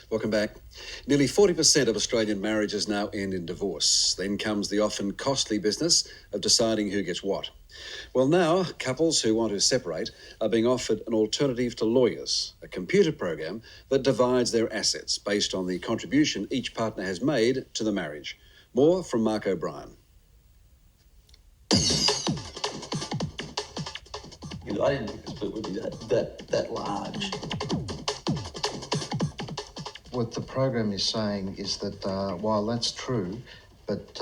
Welcome back. Nearly 40% of Australian marriages now end in divorce. Then comes the often costly business of deciding who gets what. Well, now, couples who want to separate are being offered an alternative to lawyers, a computer program that divides their assets based on the contribution each partner has made to the marriage. More from Mark O'Brien. I didn't think the split would be that large. What the program is saying is that while that's true, but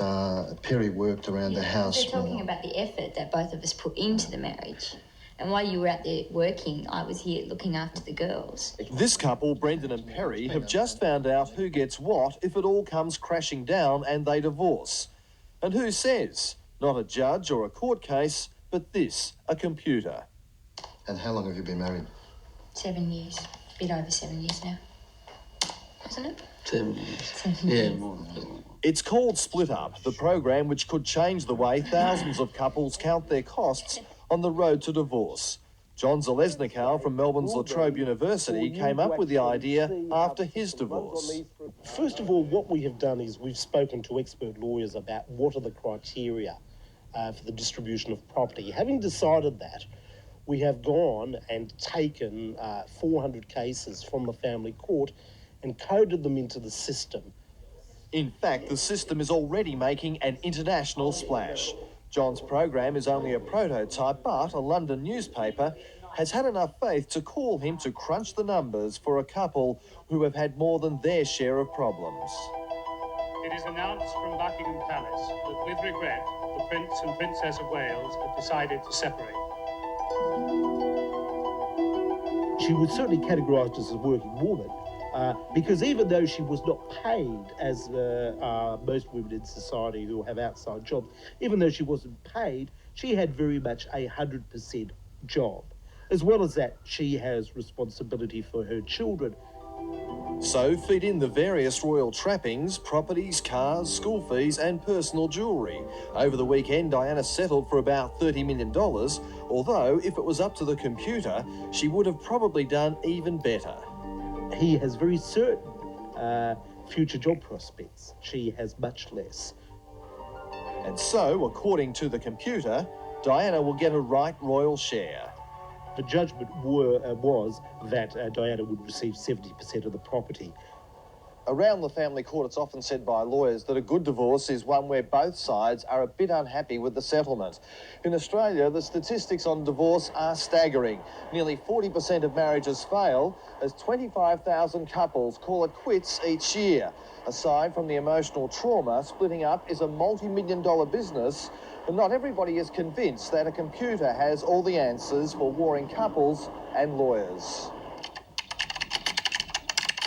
Perry worked around the house. They're talking about the effort that both of us put into the marriage. And while you were out there working, I was here looking after the girls. This couple, Brendan and Perry, have just found out who gets what if it all comes crashing down and they divorce. And who says? Not a judge or a court case, but this, a computer. And how long have you been married? 7 years. A bit over 7 years now. Isn't it? 7 years. 7 years. Yeah, more than that. It's called Split Up, the program which could change the way thousands of couples count their costs on the road to divorce. John Zeleznikow from Melbourne's La Trobe University came up with the idea after his divorce. First of all, what we have done is we've spoken to expert lawyers about what are the criteria for the distribution of property. Having decided that, we have gone and taken 400 cases from the family court and coded them into the system. In fact, the system is already making an international splash. John's program is only a prototype, but a London newspaper has had enough faith to call him to crunch the numbers for a couple who have had more than their share of problems. It is announced from Buckingham Palace that, with regret, the Prince and Princess of Wales have decided to separate. She was certainly categorised as a working woman because even though she was not paid, as most women in society who have outside jobs, even though she wasn't paid, she had very much 100% job. As well as that, she has responsibility for her children. So feed in the various royal trappings, properties, cars, school fees and personal jewellery. Over the weekend, Diana settled for about $30 million, although if it was up to the computer, she would have probably done even better. He has very certain future job prospects. She has much less. And so, according to the computer, Diana will get a right royal share. The judgment was that Diana would receive 70% of the property. Around the family court, it's often said by lawyers that a good divorce is one where both sides are a bit unhappy with the settlement. In Australia, the statistics on divorce are staggering. Nearly 40% of marriages fail, as 25,000 couples call it quits each year. Aside from the emotional trauma, splitting up is a multi-million-dollar business, but not everybody is convinced that a computer has all the answers for warring couples and lawyers.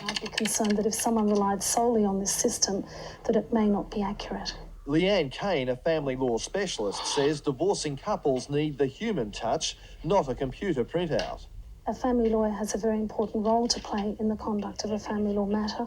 I'd be concerned that if someone relied solely on this system, that it may not be accurate. Leanne Kane, a family law specialist, says divorcing couples need the human touch, not a computer printout. A family lawyer has a very important role to play in the conduct of a family law matter.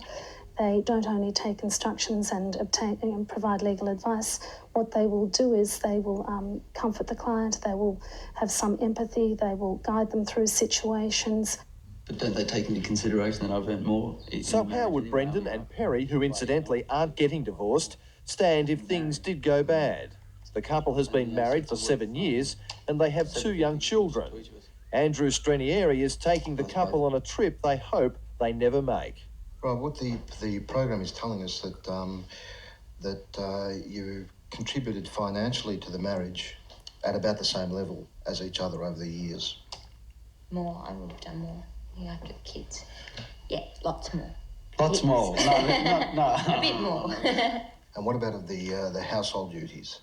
They don't only take instructions and obtain and provide legal advice. What they will do is they will comfort the client, they will have some empathy, they will guide them through situations. But don't they take into consideration that I've earned more? So how would Brendan and Perry, who incidentally aren't getting divorced, stand if things did go bad? The couple has been married for 7 years and they have 2 young children. Andrew Strenieri is taking the couple on a trip they hope they never make. Well, what the program is telling us that you contributed financially to the marriage at about the same level as each other over the years. More, I would have done more. After the kids. Yeah, lots more. Lots more? No. A bit more. And what about the household duties?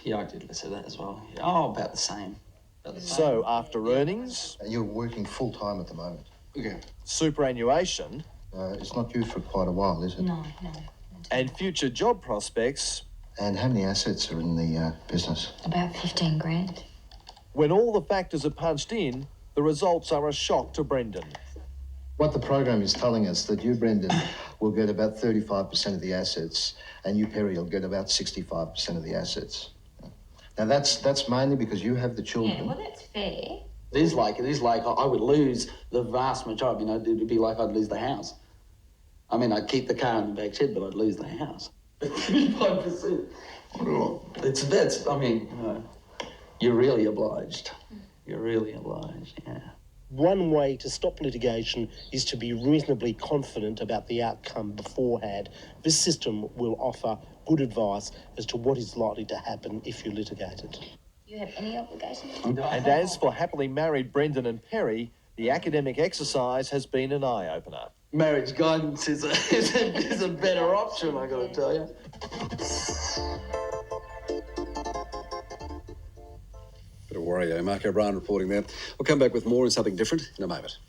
Yeah, I did less of that as well. Yeah. Oh, about the same. So, after earnings... You're working full-time at the moment. Okay. Superannuation... it's not due for quite a while, is it? No. And future job prospects... And how many assets are in the business? About 15 grand. When all the factors are punched in, the results are a shock to Brendan. What the program is telling us that you, Brendan, will get about 35% of the assets, and you, Perry, will get about 65% of the assets. Now that's mainly because you have the children. Yeah, well, that's fair. It is like I would lose the vast majority. It would be like I'd lose the house. I mean, I'd keep the car in the back shed, but I'd lose the house. 35%. That's, I mean, you know, you're really obliged. You're really obliged, yeah. One way to stop litigation is to be reasonably confident about the outcome beforehand. This system will offer good advice as to what is likely to happen if you litigate it. Do you have any obligations? And as for happily married Brendan and Perry, the academic exercise has been an eye-opener. Marriage guidance is a better option, I gotta tell you. Bit of worry, Mark O'Brien reporting there. We'll come back with more and something different in a moment.